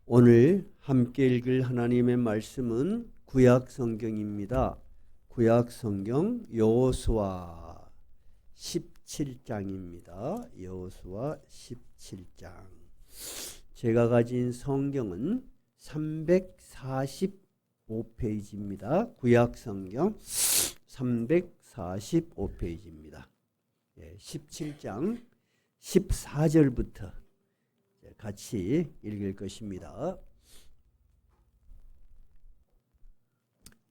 오늘 함께 읽을 하나님의 말씀은 구약 성경입니다. 구약 성경 여호수아 17장입니다. 여호수아 17장. 제가 가진 성경은 345페이지입니다. 구약 성경 345페이지입니다. 17장 14절부터 같이 읽을 것입니다.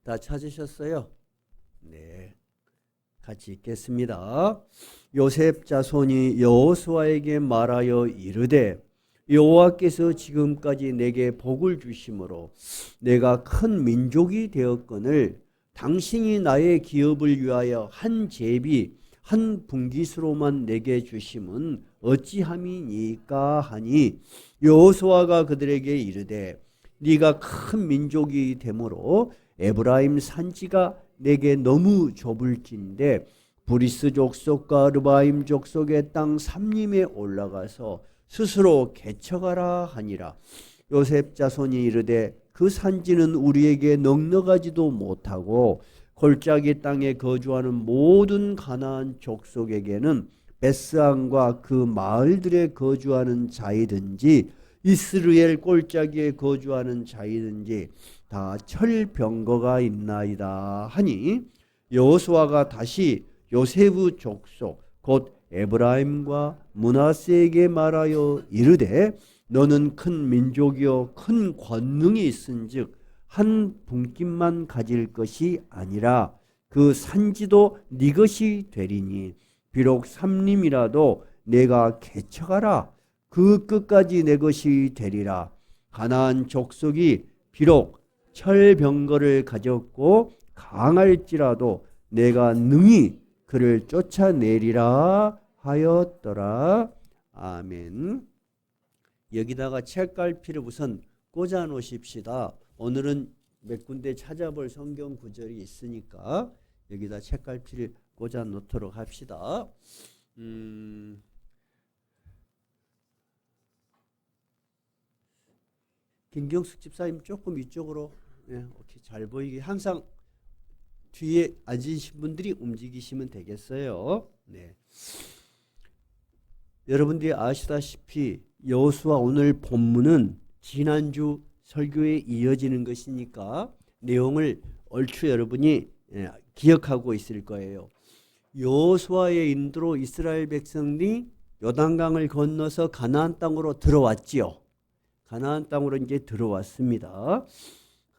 다 찾으셨어요? 네, 같이 읽겠습니다. 요셉 자손이 여호수아에게 말하여 이르되 여호와께서 지금까지 내게 복을 주심으로 내가 큰 민족이 되었거늘 당신이 나의 기업을 위하여 한 제비 한 분깃으로만 내게 주심은 어찌함이니까 하니 여호수아가 그들에게 이르되 네가 큰 민족이 되므로 에브라임 산지가 내게 너무 좁을진데 브리스 족속과 르바임 족속의 땅 삼림에 올라가서 스스로 개척하라 하니라. 요셉 자손이 이르되 그 산지는 우리에게 넉넉하지도 못하고 골짜기 땅에 거주하는 모든 가나안 족속에게는 베스안과 그 마을들에 거주하는 자이든지 이스라엘 골짜기에 거주하는 자이든지 다 철병거가 있나이다 하니 여호수아가 다시 요셉의 족속 곧 에브라임과 므낫세에게 말하여 이르되 너는 큰 민족이요 큰 권능이 있은즉 한 분깃만 가질 것이 아니라 그 산지도 네 것이 되리니 비록 삼림이라도 내가 개척하라 그 끝까지 내 것이 되리라. 가나안 족속이 비록 철병거를 가졌고 강할지라도 내가 능히 그를 쫓아내리라 하였더라. 아멘. 여기다가 책갈피를 우선 꽂아 놓으십시다. 오늘은 몇 군데 찾아볼 성경 구절이 있으니까 여기다 책갈피를 꽂아 놓도록 합시다. 김경숙 집사님 조금 이쪽으로 오케이, 잘 보이게 항상 뒤에 앉으신 분들이 움직이시면 되겠어요. 네. 여러분들이 아시다시피 여호수아 오늘 본문은 지난주 설교에 이어지는 것이니까 내용을 얼추 여러분이 기억하고 있을 거예요. 여호수아의 인도로 이스라엘 백성들이 요단강을 건너서 가나안 땅으로 들어왔지요. 가나안 땅으로 이제 들어왔습니다.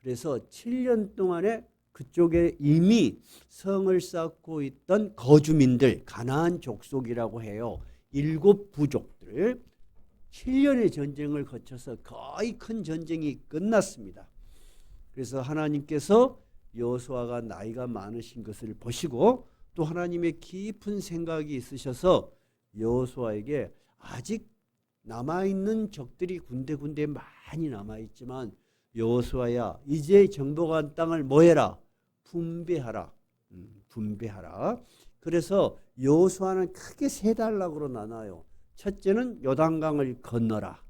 그래서 7년 동안에 그쪽에 이미 성을 쌓고 있던 거주민들, 가나안 족속이라고 해요. 7부족들 7년의 전쟁을 거쳐서 거의 큰 전쟁이 끝났습니다. 그래서 하나님께서 여호수아가 나이가 많으신 것을 보시고 또 하나님의 깊은 생각이 있으셔서 여호수아에게 아직 남아있는 적들이 군데군데 많이 남아있지만 여호수아야 이제 정복한 땅을 뭐해라? 분배하라. 분배하라. 그래서 여호수아는 크게 세 단락으로 나눠요. 첫째는 요단강을 건너라.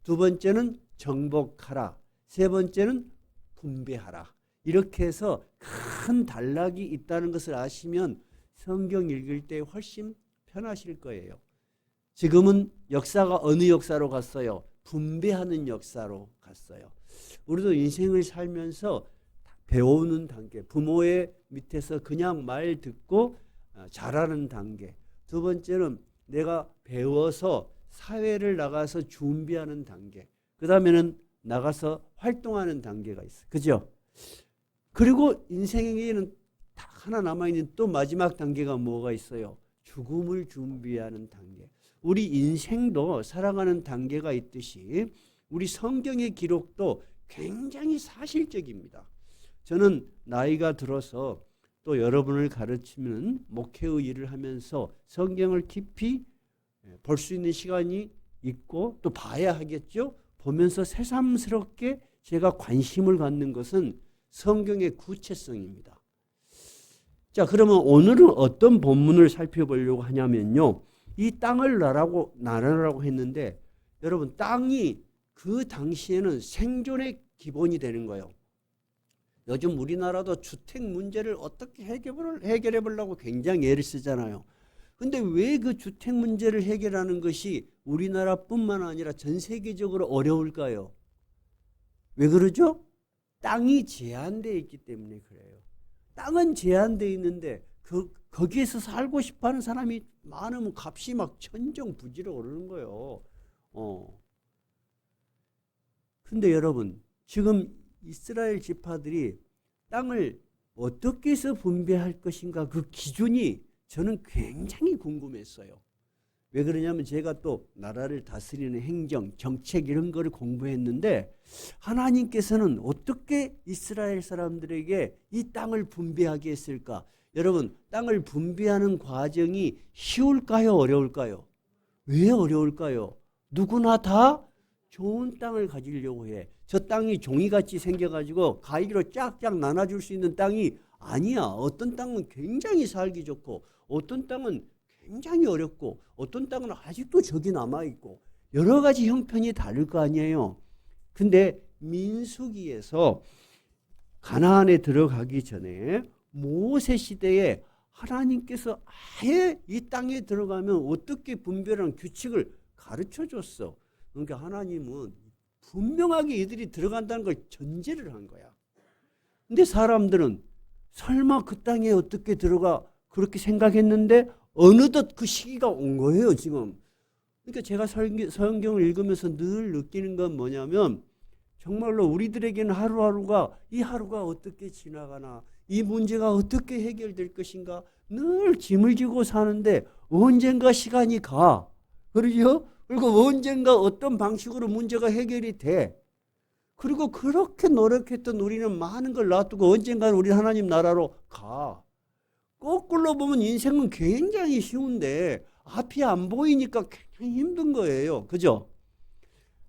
두 번째는 정복하라. 세 번째는 분배하라. 이렇게 해서 큰 단락이 있다는 것을 아시면 성경 읽을 때 훨씬 편하실 거예요. 지금은 역사가 어느 역사로 갔어요? 분배하는 역사로 갔어요. 우리도 인생을 살면서 배우는 단계, 부모의 밑에서 그냥 말 듣고 잘하는 단계. 두 번째는 내가 배워서 사회를 나가서 준비하는 단계. 그 다음에는 나가서 활동하는 단계가 있어요. 그죠? 그리고 인생에는 딱 하나 남아있는 또 마지막 단계가 뭐가 있어요? 죽음을 준비하는 단계. 우리 인생도 살아가는 단계가 있듯이 우리 성경의 기록도 굉장히 사실적입니다. 저는 나이가 들어서 또 여러분을 가르치는 목회의 일을 하면서 성경을 깊이 볼 수 있는 시간이 있고 또 봐야 하겠죠. 보면서 새삼스럽게 제가 관심을 갖는 것은 성경의 구체성입니다. 자, 그러면 오늘은 어떤 본문을 살펴보려고 하냐면요. 이 땅을 나라라고 했는데 여러분 땅이 그 당시에는 생존의 기본이 되는 거예요. 요즘 우리나라도 주택 문제를 어떻게 해결해 보려고 굉장히 애를 쓰잖아요. 근데 왜 그 주택 문제를 해결하는 것이 우리나라뿐만 아니라 전 세계적으로 어려울까요? 왜 그러죠? 땅이 제한되어 있기 때문에 그래요. 땅은 제한되어 있는데 거기에서 살고 싶어하는 사람이 많으면 값이 막 천정부지로 오르는 거예요. 근데 여러분, 지금 이스라엘 지파들이 땅을 어떻게 해서 분배할 것인가, 그 기준이 저는 굉장히 궁금했어요. 왜 그러냐면 제가 또 나라를 다스리는 행정, 정책 이런 거를 공부했는데 하나님께서는 어떻게 이스라엘 사람들에게 이 땅을 분배하게 했을까? 여러분, 땅을 분배하는 과정이 쉬울까요? 어려울까요? 왜 어려울까요? 누구나 다 좋은 땅을 가지려고 해. 저 땅이 종이같이 생겨가지고 가위로 쫙쫙 나눠줄 수 있는 땅이 아니야. 어떤 땅은 굉장히 살기 좋고 어떤 땅은 굉장히 어렵고 어떤 땅은 아직도 적이 남아있고 여러 가지 형편이 다를 거 아니에요. 근데 민수기에서 가나안에 들어가기 전에 모세 시대에 하나님께서 아예 이 땅에 들어가면 어떻게 분별하는 규칙을 가르쳐 줬어. 그러니까 하나님은 분명하게 이들이 들어간다는 걸 전제를 한 거야. 근데 사람들은 설마 그 땅에 어떻게 들어가 그렇게 생각했는데 어느덧 그 시기가 온 거예요, 지금. 그러니까 제가 성경을 읽으면서 늘 느끼는 건 뭐냐면 정말로 우리들에게는 하루하루가 이 하루가 어떻게 지나가나 이 문제가 어떻게 해결될 것인가 늘 짐을 지고 사는데 언젠가 시간이 가. 그러죠? 그리고 언젠가 어떤 방식으로 문제가 해결이 돼. 그리고 그렇게 노력했던 우리는 많은 걸 놔두고 언젠가는 우리 하나님 나라로 가. 거꾸로 보면 인생은 굉장히 쉬운데 앞이 안 보이니까 굉장히 힘든 거예요. 그죠?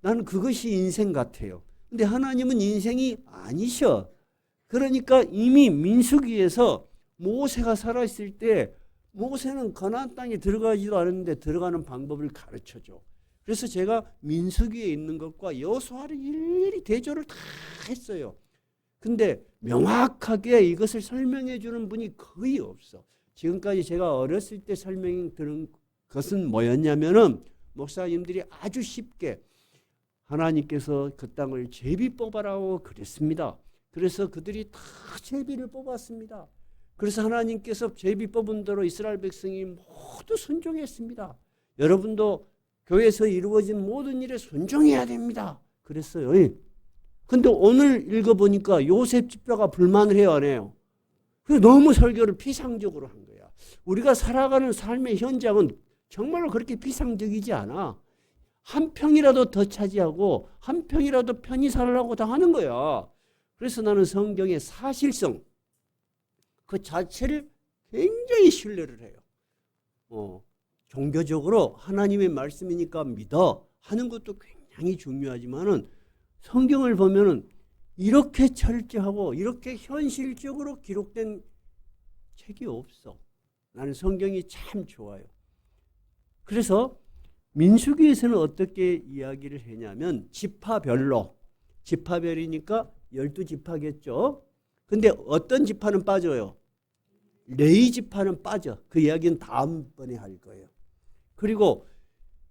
나는 그것이 인생 같아요. 근데 하나님은 인생이 아니셔. 그러니까 이미 민수기에서 모세가 살아있을 때 모세는 가나안 땅에 들어가지도 않았는데 들어가는 방법을 가르쳐줘. 그래서 제가 민수기에 있는 것과 여호수아를 일일이 대조를 다 했어요. 근데 명확하게 이것을 설명해 주는 분이 거의 없어. 지금까지 제가 어렸을 때 설명 들은 것은 뭐였냐면은 목사님들이 아주 쉽게 하나님께서 그 땅을 제비 뽑아라고 그랬습니다. 그래서 그들이 다 제비를 뽑았습니다. 그래서 하나님께서 제비 뽑은 대로 이스라엘 백성이 모두 순종했습니다. 여러분도 교회에서 이루어진 모든 일에 순종해야 됩니다. 그랬어요. 근데 오늘 읽어보니까 요셉 집사가 불만을 해요, 안 해요? 너무 설교를 피상적으로 한 거야. 우리가 살아가는 삶의 현장은 정말로 그렇게 피상적이지 않아. 한 평이라도 더 차지하고 한 평이라도 편히 살라고 다 하는 거야. 그래서 나는 성경의 사실성 그 자체를 굉장히 신뢰를 해요. 종교적으로 하나님의 말씀이니까 믿어 하는 것도 굉장히 중요하지만은 성경을 보면은 이렇게 철저하고 이렇게 현실적으로 기록된 책이 없어. 나는 성경이 참 좋아요. 그래서 민수기에서는 어떻게 이야기를 했냐면 지파별로, 지파별이니까 12지파겠죠. 근데 어떤 지파는 빠져요? 레위 지파는 빠져. 그 이야기는 다음번에 할 거예요. 그리고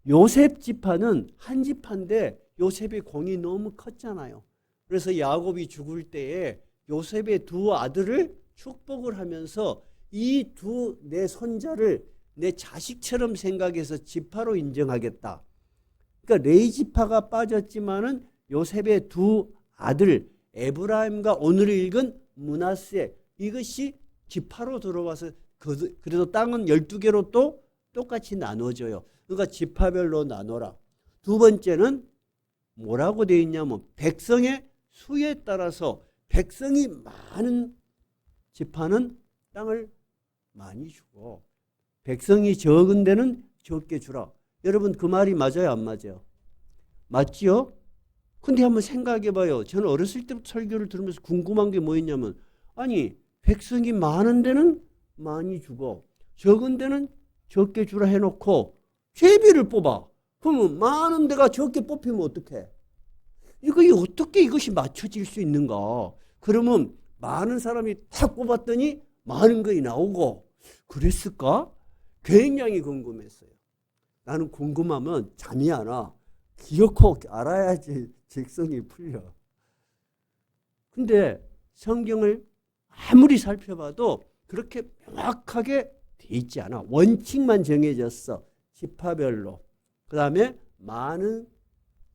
요셉 지파는 한 지파인데 요셉의 공이 너무 컸잖아요. 그래서 야곱이 죽을 때에 요셉의 두 아들을 축복을 하면서 이 내 손자를 내 자식처럼 생각해서 지파로 인정하겠다. 그러니까 레위 지파가 빠졌지만은 요셉의 두 아들 에브라임과 오늘 읽은 므낫세 이것이 지파로 들어와서 그래도 땅은 12개로 또 똑같이 나눠져요. 그러니까 지파별로 나눠라. 두 번째는 뭐라고 되어 있냐면 백성의 수에 따라서 백성이 많은 지파는 땅을 많이 주고 백성이 적은 데는 적게 주라. 여러분 그 말이 맞아요, 안 맞아요? 맞지요? 근데 한번 생각해 봐요. 저는 어렸을 때부터 설교를 들으면서 궁금한 게 뭐였냐면 아니 백성이 많은 데는 많이 주고 적은 데는 적게 주라 해놓고 제비를 뽑아. 그러면 많은 데가 적게 뽑히면 어떡해? 이거 어떻게 이것이 맞춰질 수 있는가? 그러면 많은 사람이 탁 뽑았더니 많은 것이 나오고 그랬을까? 굉장히 궁금했어요. 나는 궁금하면 잠이 안 와. 기억하고 알아야지 직성이 풀려. 근데 성경을 아무리 살펴봐도 그렇게 명확하게 돼 있지 않아. 원칙만 정해졌어. 지파별로. 그 다음에 많은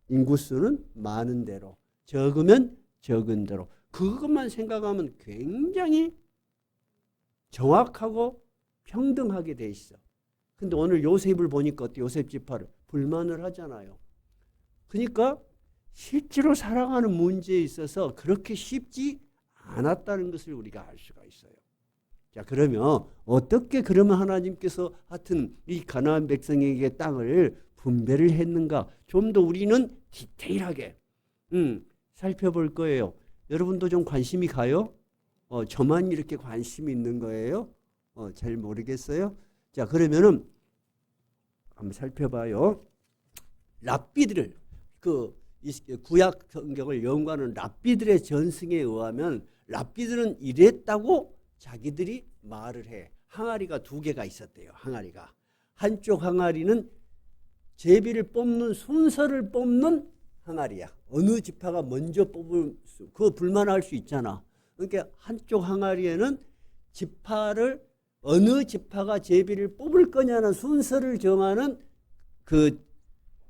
인구수는 많은 대로, 적으면 적은 대로. 그것만 생각하면 굉장히 정확하고 평등하게 돼 있어. 근데 오늘 요셉을 보니까 어때? 요셉 지파를 불만을 하잖아요. 그러니까 실제로 살아가는 문제에 있어서 그렇게 쉽지 않았다는 것을 우리가 알 수가 있어요. 자, 그러면 어떻게 그러면 하나님께서 하여튼 이 가나안 백성에게 땅을 분배를 했는가? 좀 더 우리는 디테일하게 살펴볼 거예요. 여러분도 좀 관심이 가요? 저만 이렇게 관심이 있는 거예요? 잘 모르겠어요. 자, 그러면은 한번 살펴봐요. 랍비들을 구약 성경을 연구하는 랍비들의 전승에 의하면 랍비들은 이랬다고 자기들이 말을 해. 항아리가 두 개가 있었대요. 항아리가. 한쪽 항아리는 제비를 뽑는 순서를 뽑는 항아리야. 어느 지파가 먼저 뽑을 그거 불만할 수 있잖아. 그러니까 한쪽 항아리에는 지파를 어느 지파가 제비를 뽑을 거냐는 순서를 정하는 그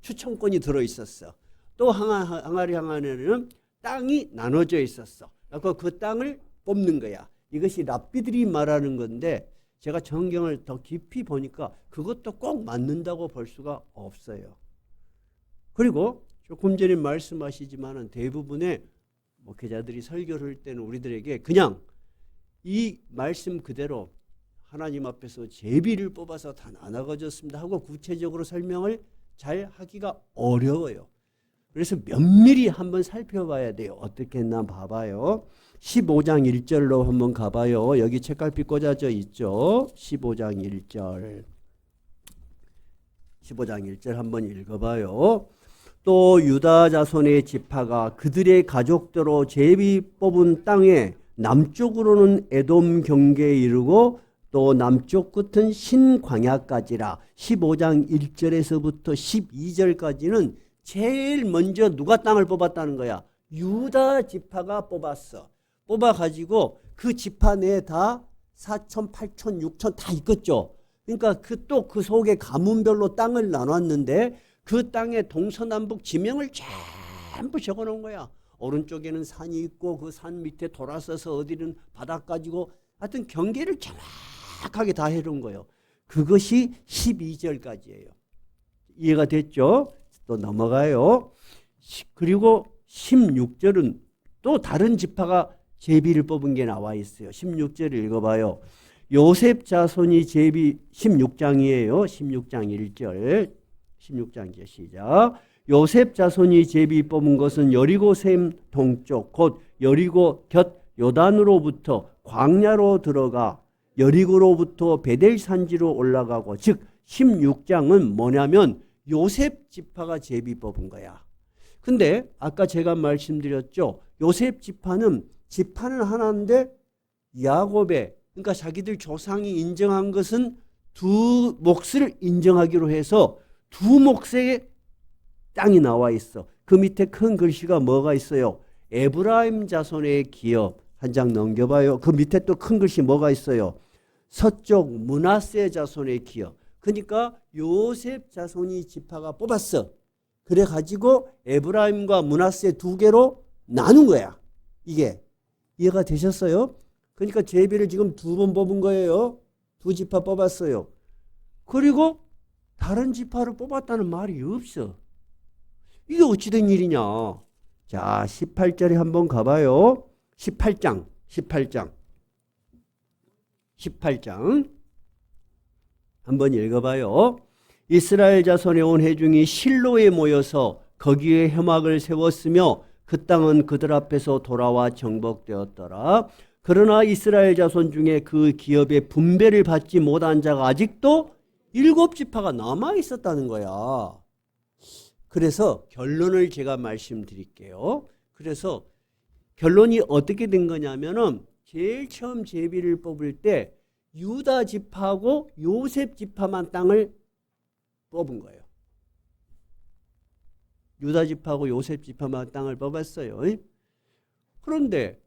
추천권이 들어 있었어. 또 항아리 항아리에는 땅이 나눠져 있었어. 그래서 그 땅을 뽑는 거야. 이것이 랍비들이 말하는 건데 제가 성경을 더 깊이 보니까 그것도 꼭 맞는다고 볼 수가 없어요. 그리고 조금 전에 말씀하시지만은 대부분의 목회자들이 설교를 할 때는 우리들에게 그냥 이 말씀 그대로 하나님 앞에서 제비를 뽑아서 다 나눠가졌습니다 하고 구체적으로 설명을 잘 하기가 어려워요. 그래서 면밀히 한번 살펴봐야 돼요. 어떻게 했나 봐봐요. 15장 1절로 한번 가봐요. 여기 책갈피 꽂아져 있죠. 15장 1절. 15장 1절 한번 읽어봐요. 또 유다 자손의 지파가 그들의 가족대로 제비 뽑은 땅에 남쪽으로는 에돔 경계에 이르고 또 남쪽 끝은 신광야까지라. 15장 1절에서부터 12절까지는 제일 먼저 누가 땅을 뽑았다는 거야? 유다 지파가 뽑았어. 뽑아가지고 그 지파 내에 다 4천, 8천, 6천 다 있겠죠. 그러니까 또 그 속에 가문별로 땅을 나눴는데 그 땅의 동서남북 지명을 전부 적어놓은 거야. 오른쪽에는 산이 있고 그 산 밑에 돌아서서 어디는 바닥 가지고 하여튼 경계를 정확하게 다 해놓은 거예요. 그것이 12절까지예요. 이해가 됐죠? 또 넘어가요. 그리고 16절은 또 다른 지파가 제비를 뽑은 게 나와 있어요. 16절 읽어봐요. 요셉 자손이 제비 16장이에요. 16장 1절. 16장 이제 시작. 요셉 자손이 제비 뽑은 것은 여리고 샘 동쪽 곧 여리고 곁 요단으로부터 광야로 들어가 여리고로부터 베델 산지로 올라가고 즉 16장은 뭐냐면 요셉 지파가 제비 뽑은 거야. 근데 아까 제가 말씀드렸죠. 요셉 지파는 하나인데 야곱의 그러니까 자기들 조상이 인정한 것은 두 몫을 인정하기로 해서 두 몫의 땅이 나와 있어. 그 밑에 큰 글씨가 뭐가 있어요? 에브라임 자손의 기업. 한 장 넘겨봐요. 그 밑에 또 큰 글씨 뭐가 있어요? 서쪽 므낫세 자손의 기업. 그러니까 요셉 자손이 지파가 뽑았어. 그래가지고 에브라임과 므낫세 두 개로 나눈 거야. 이게 이해가 되셨어요? 그러니까 제비를 지금 두 번 뽑은 거예요. 두 지파 뽑았어요. 그리고 다른 지파를 뽑았다는 말이 없어. 이게 어찌된 일이냐. 자, 18절에 한번 가봐요. 18장 한번 읽어봐요. 이스라엘 자손의 온 회중이 실로에 모여서 거기에 회막을 세웠으며 그 땅은 그들 앞에서 돌아와 정복되었더라. 그러나 이스라엘 자손 중에 그 기업의 분배를 받지 못한 자가 아직도 7지파가 남아 있었다는 거야. 그래서 결론을 제가 말씀드릴게요. 그래서 결론이 어떻게 된 거냐면은 제일 처음 제비를 뽑을 때 유다 지파하고 요셉 지파만 땅을 뽑은 거예요. 유다 지파하고 요셉 지파만 땅을 뽑았어요. 그런데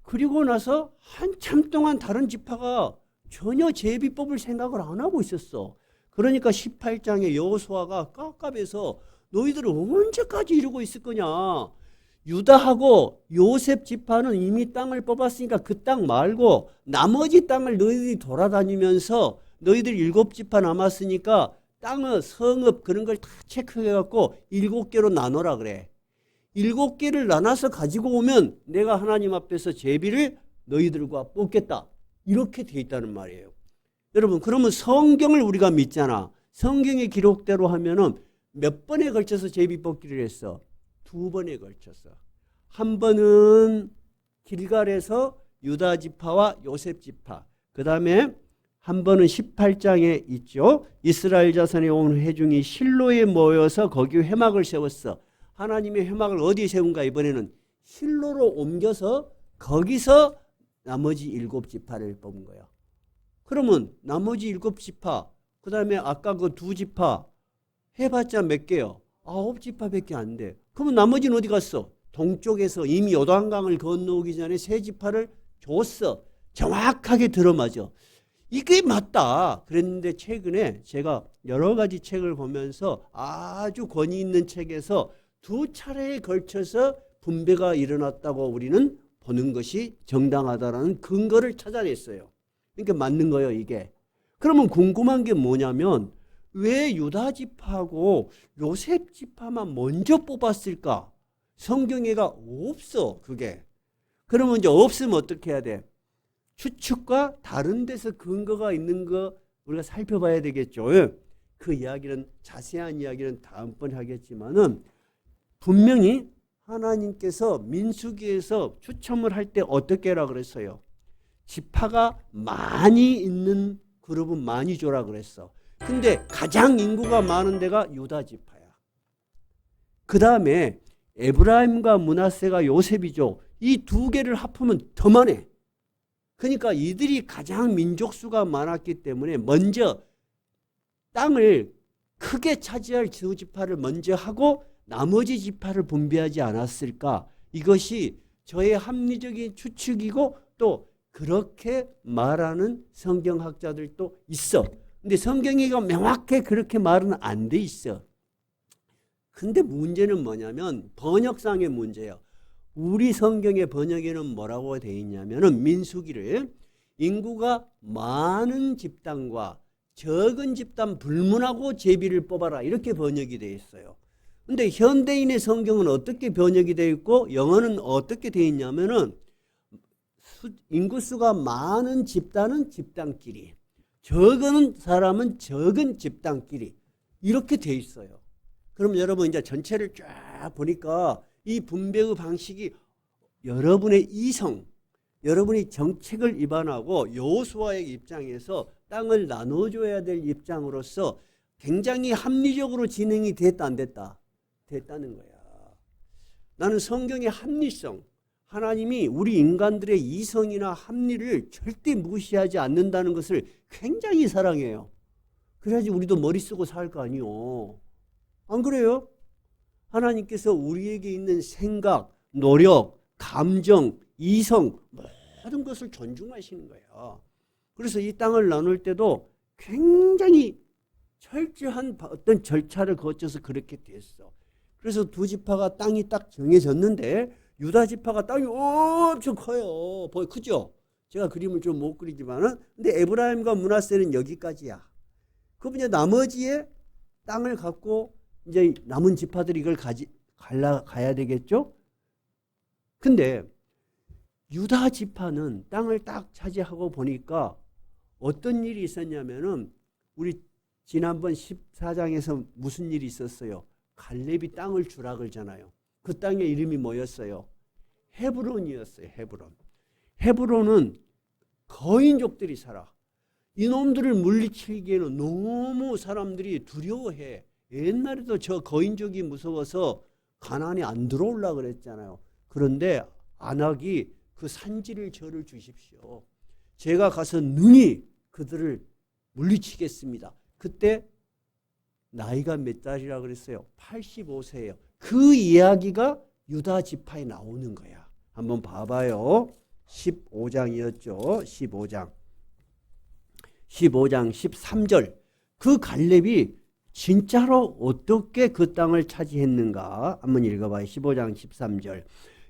그리고 나서 한참 동안 다른 지파가 전혀 제비 뽑을 생각을 안 하고 있었어. 그러니까 18장에 여호수아가 깝깝해서 너희들은 언제까지 이러고 있을 거냐. 유다하고 요셉 지파는 이미 땅을 뽑았으니까 그 땅 말고 나머지 땅을 너희들이 돌아다니면서 너희들 7지파 남았으니까 땅의 성읍 그런 걸 다 체크해갖고 7개로 나눠라 그래. 7개를 나눠서 가지고 오면 내가 하나님 앞에서 제비를 너희들과 뽑겠다. 이렇게 돼 있다는 말이에요. 여러분, 그러면 성경을 우리가 믿잖아. 성경의 기록대로 하면은 몇 번에 걸쳐서 제비 뽑기를 했어? 2번에 걸쳐서. 한 번은 길갈에서 유다 지파와 요셉 지파. 그 다음에 한 번은 18장에 있죠. 이스라엘 자손의 온 회중이 실로에 모여서 거기 회막을 세웠어. 하나님의 회막을 어디에 세운가? 이번에는 실로로 옮겨서 거기서 나머지 7지파를 뽑은 거야. 그러면 나머지 7지파, 그 다음에 아까 그 2지파 해봤자 몇 개요? 9지파밖에 안 돼. 그러면 나머지는 어디 갔어? 동쪽에서 이미 요단강을 건너오기 전에 3지파를 줬어. 정확하게 들어맞아. 이게 맞다 그랬는데 최근에 제가 여러 가지 책을 보면서 아주 권위 있는 책에서 2차례에 걸쳐서 분배가 일어났다고 우리는 보는 것이 정당하다라는 근거를 찾아냈어요. 그러니까 맞는 거예요, 이게. 그러면 궁금한 게 뭐냐면 왜 유다 지파하고 요셉 지파만 먼저 뽑았을까? 성경에가 없어, 그게. 그러면 이제 없으면 어떻게 해야 돼? 추측과 다른 데서 근거가 있는 거 우리가 살펴봐야 되겠죠. 그 이야기는, 자세한 이야기는 다음번에 하겠지만은 분명히 하나님께서 민수기에서 추첨을 할 때 어떻게 하라 그랬어요? 지파가 많이 있는 그룹은 많이 줘라 그랬어. 근데 가장 인구가 많은 데가 유다 지파야. 그 다음에 에브라임과 므낫세가 요셉이죠. 이 2개를 합하면 더 많아. 그러니까 이들이 가장 민족수가 많았기 때문에 먼저 땅을 크게 차지할 2지파를 먼저 하고 나머지 지파를 분배하지 않았을까? 이것이 저의 합리적인 추측이고 또 그렇게 말하는 성경학자들도 있어. 근데 성경이 명확히 그렇게 말은 안 돼 있어. 근데 문제는 뭐냐면 번역상의 문제예요. 우리 성경의 번역에는 뭐라고 되어 있냐면은 민수기를 인구가 많은 집단과 적은 집단 불문하고 제비를 뽑아라 이렇게 번역이 되어 있어요. 근데 현대인의 성경은 어떻게 번역이 되어 있고 영어는 어떻게 되어 있냐면은 인구수가 많은 집단은 집단끼리, 적은 사람은 적은 집단끼리 이렇게 되어 있어요. 그럼 여러분 이제 전체를 쫙 보니까 이 분배의 방식이 여러분의 이성, 여러분이 정책을 위반하고 여호수아의 입장에서 땅을 나눠줘야 될 입장으로서 굉장히 합리적으로 진행이 됐다 안 됐다? 됐다는 거야. 나는 성경의 합리성, 하나님이 우리 인간들의 이성이나 합리를 절대 무시하지 않는다는 것을 굉장히 사랑해요. 그래야지 우리도 머리 쓰고 살 거 아니요. 안 그래요? 하나님께서 우리에게 있는 생각, 노력, 감정, 이성 모든 것을 존중하시는 거예요. 그래서 이 땅을 나눌 때도 굉장히 철저한 어떤 절차를 거쳐서 그렇게 됐어. 그래서 2지파가 땅이 딱 정해졌는데 유다 지파가 땅이 엄청 커요. 크죠? 제가 그림을 좀 못 그리지만은 근데 에브라임과 므낫세는 여기까지야. 그럼 이제 나머지의 땅을 갖고 이제 남은 지파들이 이걸 가야 되겠죠? 근데 유다 지파는 땅을 딱 차지하고 보니까 어떤 일이 있었냐면은 우리 지난번 14장에서 무슨 일이 있었어요? 갈렙이 땅을 주라 그러잖아요. 그 땅의 이름이 뭐였어요? 헤브론이었어요. 헤브론은 거인족들이 살아. 이놈들을 물리치기에는 너무 사람들이 두려워해. 옛날에도 저 거인족이 무서워서 가나안에 안 들어오려고 그랬잖아요. 그런데 안악이 그 산지를 저를 주십시오. 제가 가서 능히 그들을 물리치겠습니다. 그때 나이가 몇 살이라 그랬어요? 85세예요. 그 이야기가 유다 지파에 나오는 거야. 한번 봐봐요. 15장이었죠. 15장 13절. 그 갈렙이 진짜로 어떻게 그 땅을 차지했는가 한번 읽어봐요. 15장 13절.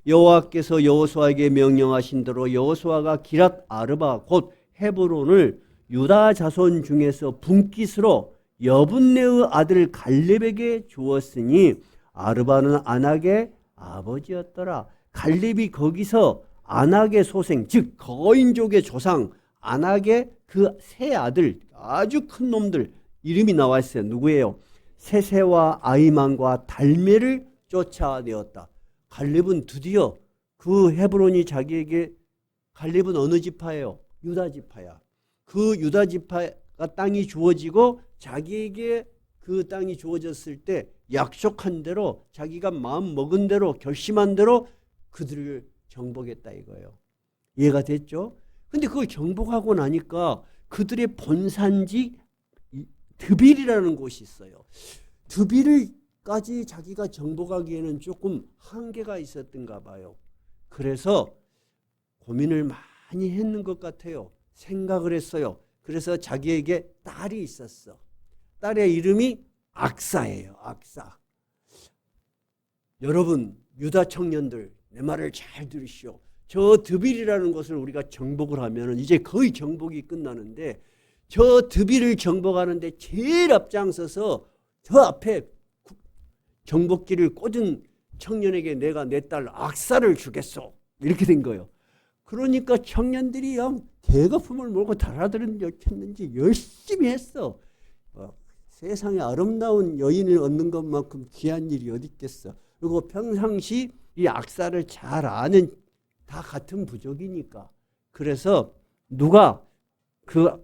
여호와께서 여호수아에게 명령하신 대로 여호수아가 기랏 아르바 곧 헤브론을 유다 자손 중에서 분깃으로 여분네의 아들 갈렙에게 주었으니 아르바는 안악의 아버지였더라. 갈렙이 거기서 안악의 소생 즉 거인족의 조상 안악의 그 세 아들 아주 큰 놈들 이름이 나와 있어요. 누구예요? 세세와 아이만과 달메를 쫓아내었다. 갈렙은 드디어 그 헤브론이 자기에게 갈렙은 어느 지파예요? 유다 지파야. 그 유다 지파가 땅이 주어지고 자기에게 그 땅이 주어졌을 때 약속한 대로 자기가 마음 먹은 대로 결심한 대로 그들을 정복했다 이거예요. 이해가 됐죠? 근데 그걸 정복하고 나니까 그들의 본산지 드빌이라는 곳이 있어요. 드빌까지 자기가 정복하기에는 조금 한계가 있었던가 봐요. 그래서 고민을 많이 했는 것 같아요. 생각을 했어요. 그래서 자기에게 딸이 있었어. 딸의 이름이 악사예요. 악사. 여러분 유다 청년들 내 말을 잘 들으시오. 저 드빌이라는 곳을 우리가 정복을 하면 이제 거의 정복이 끝나는데 저 드빌을 정복하는데 제일 앞장서서 저 앞에 정복기를 꽂은 청년에게 내가 내 딸 악사를 주겠소. 이렇게 된 거예요. 그러니까 청년들이 대거품을 몰고 달아들었는지 열심히 했어. 세상에 아름다운 여인을 얻는 것만큼 귀한 일이 어디 있겠어. 그리고 평상시 이 악사를 잘 아는 다 같은 부족이니까. 그래서 누가 그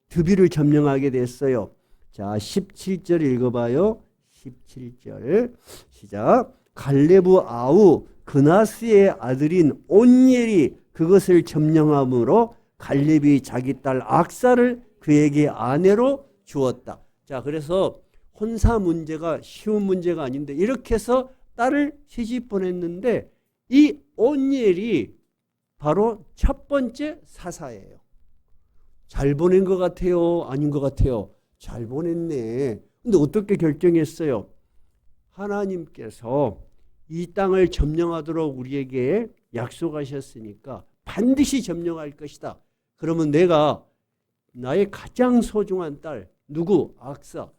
드빌을 점령하게 됐어요. 자, 17절 읽어봐요. 17절 시작. 갈레브 아우 그나스의 아들인 온니엘이 그것을 점령함으로 갈렙이 자기 딸 악사를 그에게 아내로 주었다. 자, 그래서 혼사 문제가 쉬운 문제가 아닌데 이렇게 해서 딸을 시집 보냈는데 이 온니엘이 바로 첫 번째 사사예요. 잘 보낸 것 같아요? 아닌 것 같아요? 잘 보냈네. 근데 어떻게 결정했어요? 하나님께서 이 땅을 점령하도록 우리에게 약속하셨으니까 반드시 점령할 것이다. 그러면 내가 나의 가장 소중한 딸 누구? 악사.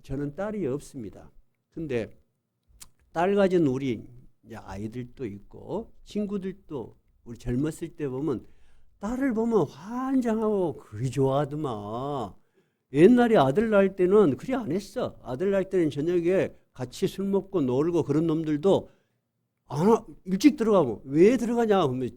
저는 딸이 없습니다. 근데 딸 가진 우리 아이들도 있고 친구들도 우리 젊었을 때 보면 딸을 보면 환장하고 그리 좋아하더만. 옛날에 아들 낳을 때는 그리 안 했어. 아들 낳을 때는 저녁에 같이 술 먹고 놀고 그런 놈들도 일찍 들어가고 왜 들어가냐 하면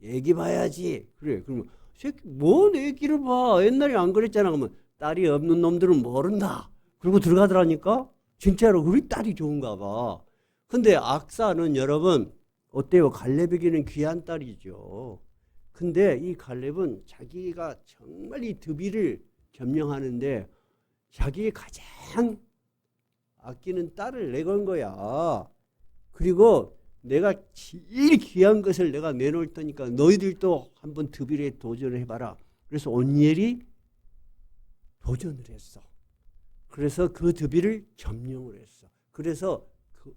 애기 봐야지. 그래. 그러면 새끼 뭔 애기를 봐. 옛날에 안 그랬잖아. 그러면 딸이 없는 놈들은 모른다. 그리고 들어가더라니까. 진짜로 우리 딸이 좋은가 봐. 근데 악사는 여러분 어때요? 갈렙에게는 귀한 딸이죠. 근데 이 갈렙은 자기가 정말 이 드빌을 점령하는데 자기 가장 아끼는 딸을 내건 거야. 그리고 내가 제일 귀한 것을 내가 내놓을 테니까 너희들도 한번 드빌에 도전을 해봐라. 그래서 온니엘이 도전을 했어. 그래서 그 드빌을 점령을 했어. 그래서 그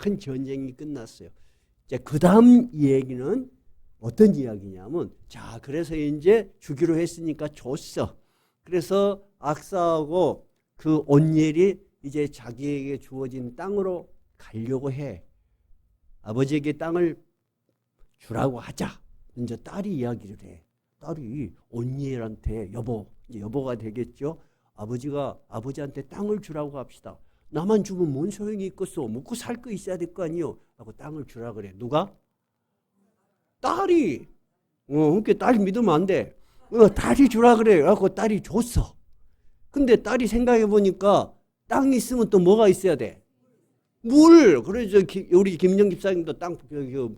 큰 전쟁이 끝났어요. 이제 그 다음 얘기는 어떤 이야기냐면 자 그래서 이제 주기로 했으니까 줬어. 그래서 악사하고 그 온니엘이 이제 자기에게 주어진 땅으로 가려고 해. 아버지에게 땅을 주라고 하자. 이제 딸이 이야기를 해. 딸이 온니엘한테 여보가 되겠죠. 아버지가 아버지한테 땅을 주라고 합시다. 나만 주면 뭔 소용이 있겠어. 먹고 살 거 있어야 될 거 아니요. 하고 땅을 주라 그래. 누가? 딸이. 그러니까 딸이 믿으면 안 돼. 딸이 주라 그래. 그래갖고 딸이 줬어. 근데 딸이 생각해 보니까 땅이 있으면 또 뭐가 있어야 돼? 물. 그래서 우리 김정 집사님도 땅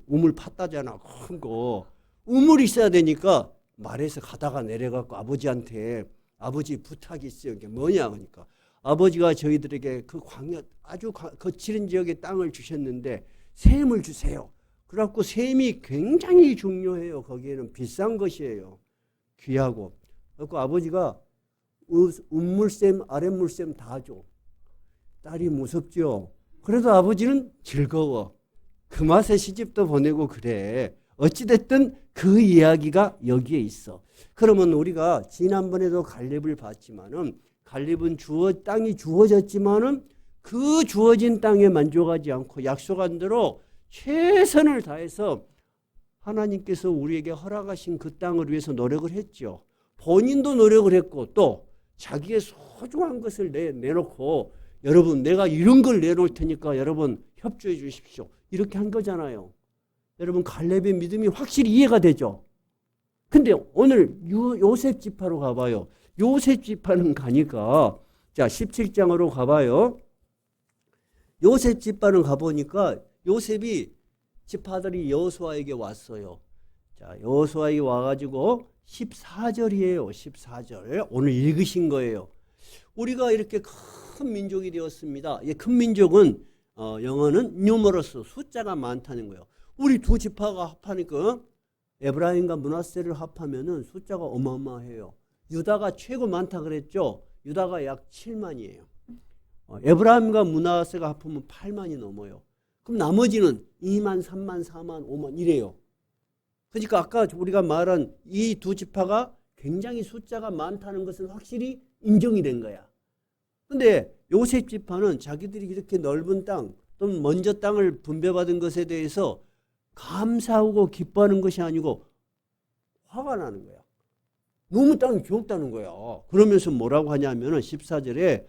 우물 팠다잖아. 큰 거. 우물이 있어야 되니까 말에서 가다가 내려갖고 아버지한테 아버지 부탁이 있어요. 이게 뭐냐 그러니까 아버지가 저희들에게 그 광야 아주 거칠은 지역에 땅을 주셨는데 샘을 주세요. 그래갖고 샘이 굉장히 중요해요. 거기에는 비싼 것이에요. 귀하고. 그래갖고 아버지가 윗물샘 아랫물샘 다 줘. 딸이 무섭죠. 그래도 아버지는 즐거워. 그 맛에 시집도 보내고 그래. 어찌됐든 그 이야기가 여기에 있어. 그러면 우리가 지난번에도 갈렙을 봤지만은 갈렙은 땅이 주어졌지만은 그 주어진 땅에 만족하지 않고 약속한 대로 최선을 다해서 하나님께서 우리에게 허락하신 그 땅을 위해서 노력을 했죠. 본인도 노력을 했고 또 자기의 소중한 것을 내놓고 여러분 내가 이런 걸 내놓을 테니까 여러분 협조해 주십시오. 이렇게 한 거잖아요. 여러분 갈렙의 믿음이 확실히 이해가 되죠. 근데 오늘 요셉 지파로 가봐요. 요셉 지파는 가니까 자 17장으로 가봐요. 요셉 지파는 가보니까 요셉이 지파들이 여호수아에게 왔어요. 자 여호수아에 와가지고 14절이에요. 14절 오늘 읽으신 거예요. 우리가 이렇게 큰 민족이 되었습니다. 큰 민족은 영어는 numerous 숫자가 많다는 거예요. 우리 두 지파가 합하니까 에브라임과 므낫세를 합하면은 숫자가 어마어마해요. 유다가 최고 많다 그랬죠. 유다가 약 7만이에요. 에브라임과 므낫세가 합하면 8만이 넘어요. 그럼 나머지는 2만, 3만, 4만, 5만 이래요. 그러니까 아까 우리가 말한 이 두 지파가 굉장히 숫자가 많다는 것은 확실히 인정이 된 거야. 근데 요셉 지파는 자기들이 이렇게 넓은 땅, 또는 먼저 땅을 분배받은 것에 대해서 감사하고 기뻐하는 것이 아니고 화가 나는 거야. 너무 땅이 적다는 거야. 그러면서 뭐라고 하냐면은 14절에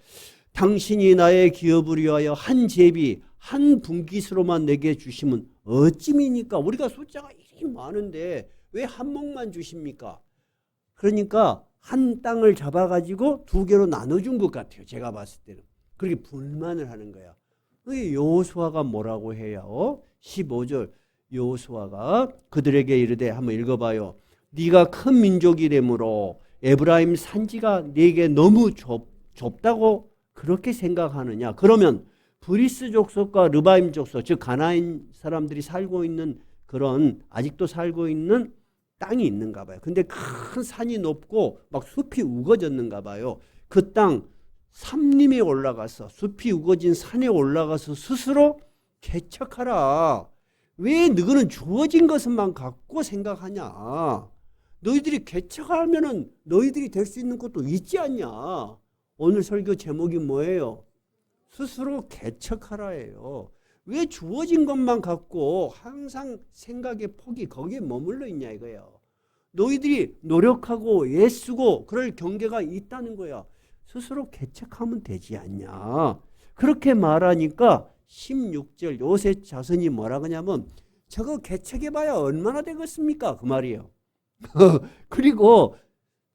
당신이 나의 기업을 위하여 한 제비 한 분깃으로만 내게 주시면 어찌입니까? 우리가 숫자가 이렇게 많은데 왜 한 몫만 주십니까? 그러니까 한 땅을 잡아가지고 두 개로 나눠준 것 같아요. 제가 봤을 때는. 그렇게 불만을 하는 거야. 여호수아가 뭐라고 해요? 15절 여호수아가 그들에게 이르되 한번 읽어봐요. 네가 큰 민족이 되므로 에브라임 산지가 네게 너무 좁다고 그렇게 생각하느냐? 그러면 브리스 족속과 르바임 족속 즉 가나안 사람들이 살고 있는 그런 아직도 살고 있는 땅이 있는가 봐요. 근데 큰 산이 높고 막 숲이 우거졌는가 봐요. 그 땅 삼림에 올라가서 숲이 우거진 산에 올라가서 스스로 개척하라. 왜 너희는 주어진 것만 갖고 생각하냐? 너희들이 개척하면은 너희들이 될 수 있는 것도 있지 않냐? 오늘 설교 제목이 뭐예요? 스스로 개척하라예요. 왜 주어진 것만 갖고 항상 생각의 폭이 거기에 머물러 있냐 이거예요. 너희들이 노력하고 애쓰고 그럴 경계가 있다는 거야. 스스로 개척하면 되지 않냐. 그렇게 말하니까 16절 요셉 자손이 뭐라 그러냐면 저거 개척해봐야 얼마나 되겠습니까? 그 말이에요. 그리고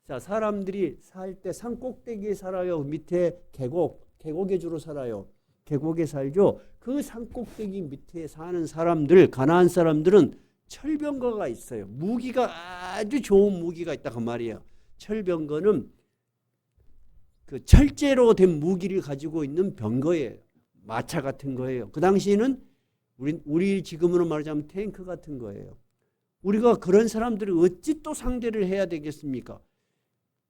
자 사람들이 살 때 산 꼭대기에 살아요. 밑에 계곡에 주로 살아요. 계곡에 살죠. 그 산 꼭대기 밑에 사는 사람들 가나안 사람들은 철병거가 있어요. 무기가 아주 좋은 무기가 있다 그 말이에요. 철병거는 그 철제로 된 무기를 가지고 있는 병거예요. 마차 같은 거예요. 그 당시에는 우리 지금으로 말하자면 탱크 같은 거예요. 우리가 그런 사람들을 어찌 또 상대를 해야 되겠습니까?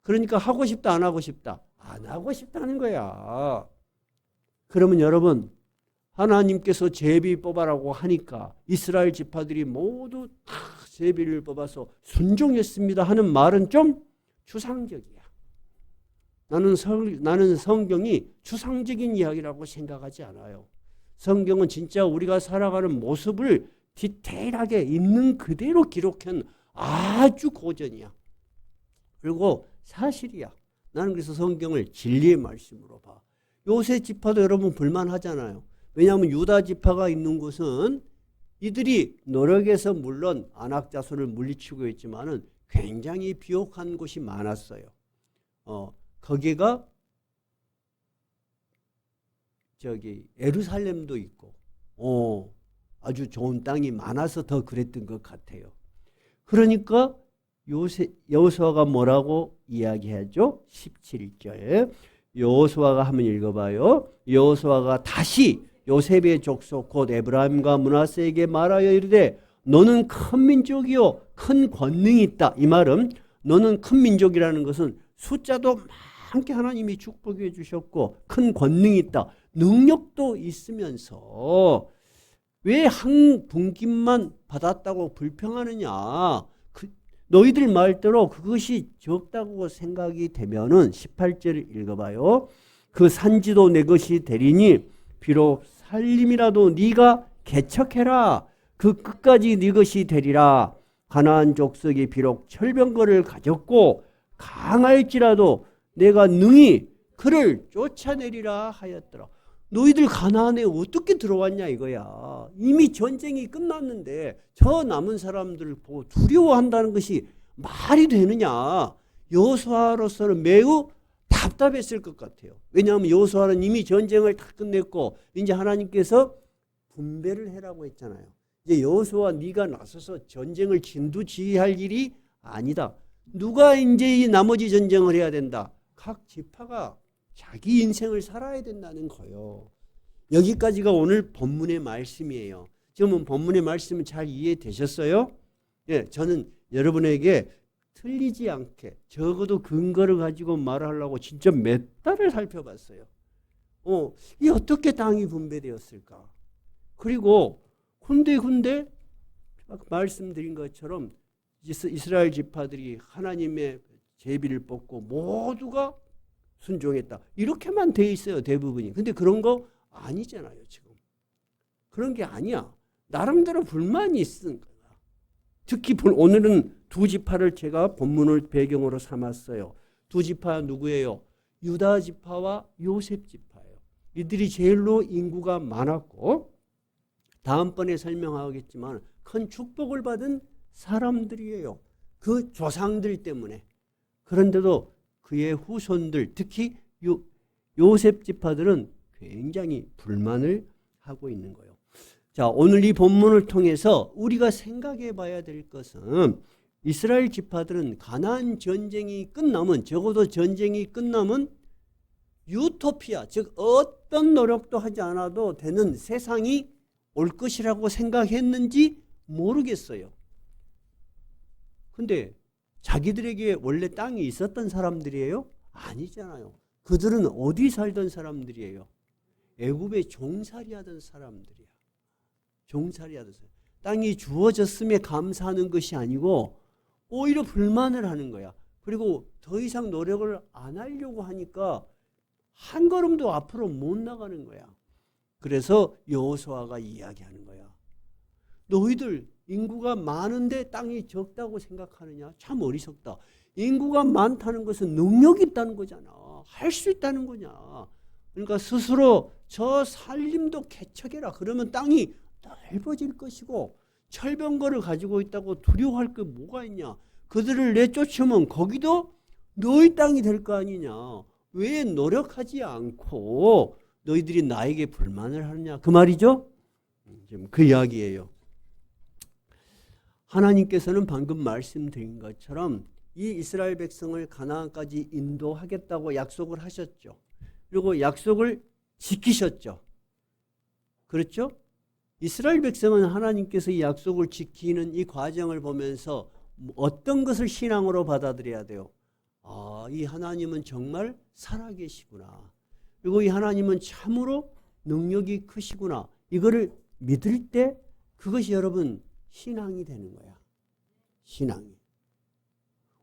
그러니까 하고 싶다 안 하고 싶다? 안 하고 싶다는 거야. 그러면 여러분 하나님께서 제비 뽑아라고 하니까 이스라엘 지파들이 모두 다 제비를 뽑아서 순종했습니다 하는 말은 좀 추상적이야. 나는 성경이 추상적인 이야기라고 생각하지 않아요. 성경은 진짜 우리가 살아가는 모습을 디테일하게 있는 그대로 기록한 아주 고전이야. 그리고 사실이야. 나는 그래서 성경을 진리의 말씀으로 봐. 요셉 지파도 여러분 불만하잖아요. 왜냐하면 유다 지파가 있는 곳은 이들이 노력해서 물론 아낙 자손을 물리치고 있지만은 굉장히 비옥한 곳이 많았어요. 거기가 예루살렘도 있고 아주 좋은 땅이 많아서 더 그랬던 것 같아요. 그러니까 여호수아가 뭐라고 이야기하죠? 17절 여호수아가 한번 읽어봐요. 여호수아가 다시 요셉의 족속 곧 에브라임과 므낫세에게 말하여 이르되 너는 큰 민족이요 큰 권능이 있다. 이 말은 너는 큰 민족이라는 것은 숫자도 많게 하나님이 축복해 주셨고 큰 권능이 있다. 능력도 있으면서 왜 한 분깃만 받았다고 불평하느냐. 너희들 말대로 그것이 적다고 생각이 되면은 18절 읽어봐요. 그 산지도 내 것이 되리니 비록 살림이라도 네가 개척해라. 그 끝까지 네 것이 되리라. 가나안 족속이 비록 철병거를 가졌고 강할지라도 내가 능히 그를 쫓아내리라 하였더라. 너희들 가나안에 어떻게 들어왔냐 이거야. 이미 전쟁이 끝났는데 저 남은 사람들을 보고 두려워한다는 것이 말이 되느냐. 여호수아로서는 매우 답답했을 것 같아요. 왜냐하면 여호수아는 이미 전쟁을 다 끝냈고 이제 하나님께서 분배를 해라고 했잖아요. 이제 여호수아 네가 나서서 전쟁을 진두지휘할 일이 아니다. 누가 이제 이 나머지 전쟁을 해야 된다. 각 지파가 자기 인생을 살아야 된다는 거예요. 여기까지가 오늘 본문의 말씀이에요. 지금 본문의 말씀은 잘 이해되셨어요? 예, 저는 여러분에게 틀리지 않게 적어도 근거를 가지고 말하려고 진짜 몇 달을 살펴봤어요. 이 어떻게 땅이 분배되었을까? 그리고 군데 말씀드린 것처럼 이스라엘 지파들이 하나님의 제비를 뽑고 모두가 순종했다. 이렇게만 돼 있어요. 대부분이. 근데 그런 거 아니잖아요. 지금. 그런 게 아니야. 나름대로 불만이 있은 거야. 특히 오늘은 두 지파를 제가 본문을 배경으로 삼았어요. 두 지파 누구예요? 유다 지파와 요셉 지파예요. 이들이 제일로 인구가 많았고 다음번에 설명하겠지만 큰 축복을 받은 사람들이에요. 그 조상들 때문에. 그런데도 그의 후손들 특히 요셉 지파들은 굉장히 불만을 하고 있는 거예요. 자, 오늘 이 본문을 통해서 우리가 생각해 봐야 될 것은 이스라엘 지파들은 가나안 전쟁이 끝나면 적어도 전쟁이 끝나면 유토피아 즉 어떤 노력도 하지 않아도 되는 세상이 올 것이라고 생각했는지 모르겠어요. 근데 자기들에게 원래 땅이 있었던 사람들이에요? 아니잖아요. 그들은 어디 살던 사람들이에요? 애굽에 종살이 하던 사람들이야. 종살이 하던 사람. 땅이 주어졌음에 감사하는 것이 아니고 오히려 불만을 하는 거야. 그리고 더 이상 노력을 안 하려고 하니까 한 걸음도 앞으로 못 나가는 거야. 그래서 여호수아가 이야기하는 거야. 너희들 인구가 많은데 땅이 적다고 생각하느냐? 참 어리석다. 인구가 많다는 것은 능력이 있다는 거잖아. 할 수 있다는 거냐. 그러니까 스스로 저 살림도 개척해라. 그러면 땅이 넓어질 것이고 철병거를 가지고 있다고 두려워할 게 뭐가 있냐. 그들을 내쫓으면 거기도 너희 땅이 될 거 아니냐. 왜 노력하지 않고 너희들이 나에게 불만을 하느냐. 그 말이죠. 지금 그 이야기예요. 하나님께서는 방금 말씀드린 것처럼 이 이스라엘 백성을 가나안까지 인도하겠다고 약속을 하셨죠. 그리고 약속을 지키셨죠. 그렇죠? 이스라엘 백성은 하나님께서 이 약속을 지키는 이 과정을 보면서 어떤 것을 신앙으로 받아들여야 돼요? 아, 이 하나님은 정말 살아계시구나. 그리고 이 하나님은 참으로 능력이 크시구나. 이거를 믿을 때 그것이 여러분 신앙이 되는 거야. 신앙이.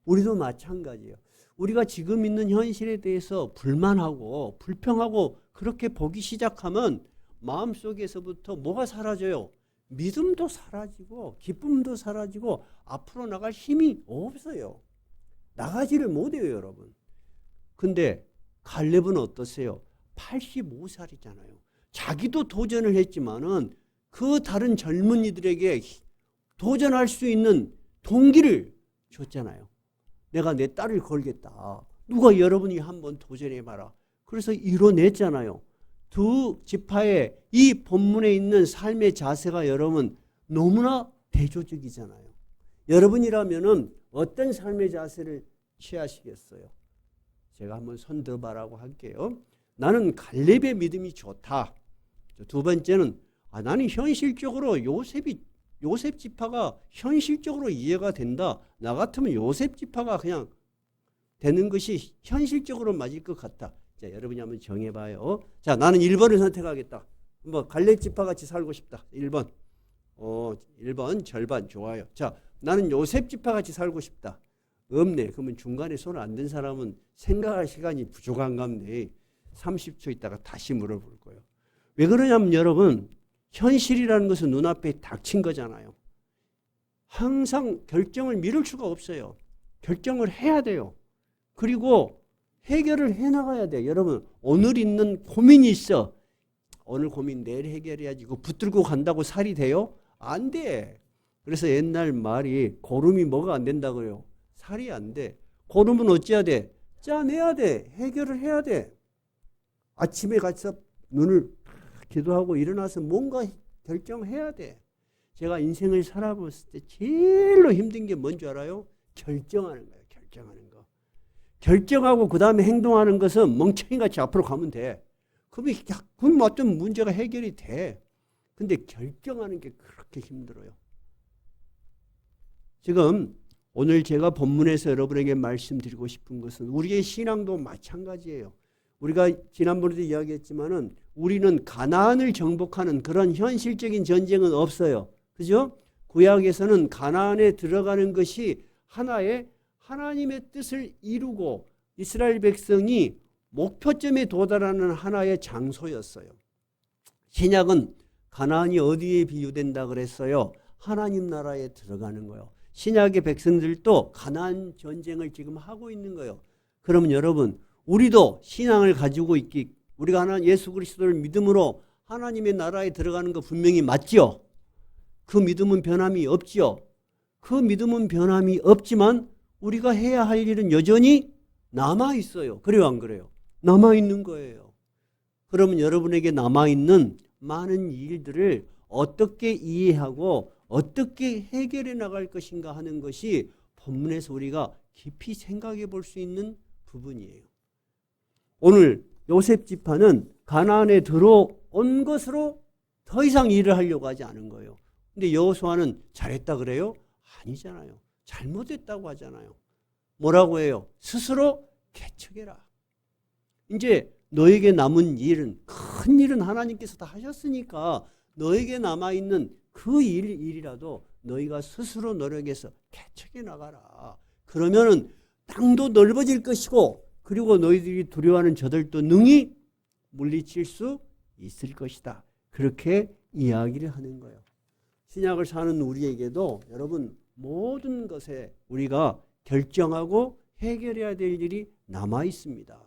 우리도 마찬가지예요. 우리가 지금 있는 현실에 대해서 불만하고 불평하고 그렇게 보기 시작하면 마음속에서부터 뭐가 사라져요? 믿음도 사라지고 기쁨도 사라지고 앞으로 나갈 힘이 없어요. 나가지를 못해요, 여러분. 근데 갈렙은 어떠세요? 85살이잖아요. 자기도 도전을 했지만은 그 다른 젊은이들에게 도전할 수 있는 동기를 줬잖아요. 내가 내 딸을 걸겠다. 누가 여러분이 한번 도전해봐라. 그래서 이뤄냈잖아요. 두 지파의 이 본문에 있는 삶의 자세가 여러분 너무나 대조적이잖아요. 여러분이라면은 어떤 삶의 자세를 취하시겠어요? 제가 한번 손 들어봐라고 할게요. 나는 갈렙의 믿음이 좋다. 두 번째는 나는 현실적으로 요셉 지파가 현실적으로 이해가 된다. 나 같으면 요셉 지파가 그냥 되는 것이 현실적으로 맞을 것 같다. 자, 여러분이 한번 정해봐요. 자, 나는 1번을 선택하겠다. 뭐 갈렙 지파 같이 살고 싶다. 1번. 1번 절반 좋아요. 자, 나는 요셉 지파 같이 살고 싶다. 없네. 그러면 중간에 손 안 든 사람은 생각할 시간이 부족한갑네. 30초 있다가 다시 물어볼 거예요. 왜 그러냐면 여러분, 현실이라는 것은 눈앞에 닥친 거잖아요. 항상 결정을 미룰 수가 없어요. 결정을 해야 돼요. 그리고 해결을 해나가야 돼요. 여러분, 오늘 있는 고민이 있어. 오늘 고민 내일 해결해야지. 이거 붙들고 간다고 살이 돼요? 안 돼. 그래서 옛날 말이 고름이 뭐가 안 된다 그래요? 살이 안 돼. 고름은 어찌해야 돼? 짜내야 돼. 해결을 해야 돼. 아침에 가서 눈을 기도하고 일어나서 뭔가 결정해야 돼. 제가 인생을 살아봤을 때 제일로 힘든 게 뭔지 알아요? 결정하는 거예요. 결정하는 거. 결정하고 그 다음에 행동하는 것은 멍청이같이 앞으로 가면 돼. 그럼 어떤 문제가 해결이 돼. 근데 결정하는 게 그렇게 힘들어요. 지금 오늘 제가 본문에서 여러분에게 말씀드리고 싶은 것은 우리의 신앙도 마찬가지예요. 우리가 지난번에도 이야기했지만은 우리는 가나안을 정복하는 그런 현실적인 전쟁은 없어요. 그죠? 구약에서는 가나안에 들어가는 것이 하나의 하나님의 뜻을 이루고 이스라엘 백성이 목표점에 도달하는 하나의 장소였어요. 신약은 가나안이 어디에 비유된다 그랬어요? 하나님 나라에 들어가는 거예요. 신약의 백성들도 가나안 전쟁을 지금 하고 있는 거예요. 그러면 여러분, 우리도 신앙을 가지고 우리가 하나님 예수 그리스도를 믿음으로 하나님의 나라에 들어가는 거 분명히 맞죠? 그 믿음은 변함이 없죠? 그 믿음은 변함이 없지만 우리가 해야 할 일은 여전히 남아있어요. 그래요, 안 그래요? 남아있는 거예요. 그러면 여러분에게 남아있는 많은 일들을 어떻게 이해하고 어떻게 해결해 나갈 것인가 하는 것이 본문에서 우리가 깊이 생각해 볼 수 있는 부분이에요. 오늘 요셉 지파는 가나안에 들어온 것으로 더 이상 일을 하려고 하지 않은 거예요. 근데 여호수아는 잘했다 그래요? 아니잖아요. 잘못했다고 하잖아요. 뭐라고 해요? 스스로 개척해라. 이제 너에게 남은 일은, 큰 일은 하나님께서 다 하셨으니까 너에게 남아있는 그 일이라도 너희가 스스로 노력해서 개척해 나가라. 그러면은 땅도 넓어질 것이고 그리고 너희들이 두려워하는 저들도 능히 물리칠 수 있을 것이다. 그렇게 이야기를 하는 거예요. 신약을 사는 우리에게도 여러분 모든 것에 우리가 결정하고 해결해야 될 일이 남아 있습니다.